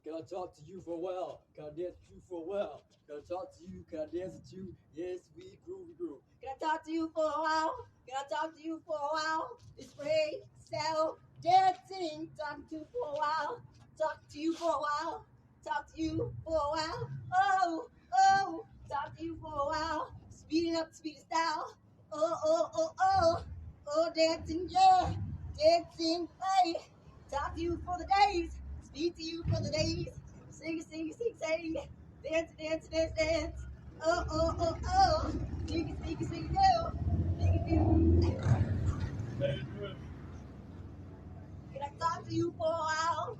Can I talk to you for a while? Can I dance with you for a while? Can I talk to you? Can I dance with you? Yes, we groove. Can I talk to you for a while? Can I talk to you for a while? It's freestyle dancing. Talk to you for a while. Talk to you for a while. Talk to you for a while. Oh. Talk to you for a while. Speed it up, speed it style. Oh, dancing, yeah. Dancing, hey. Talk to you for the days. Speak to you for the days. Sing. Dance. Oh. Sing, do. Can I talk to you for a while?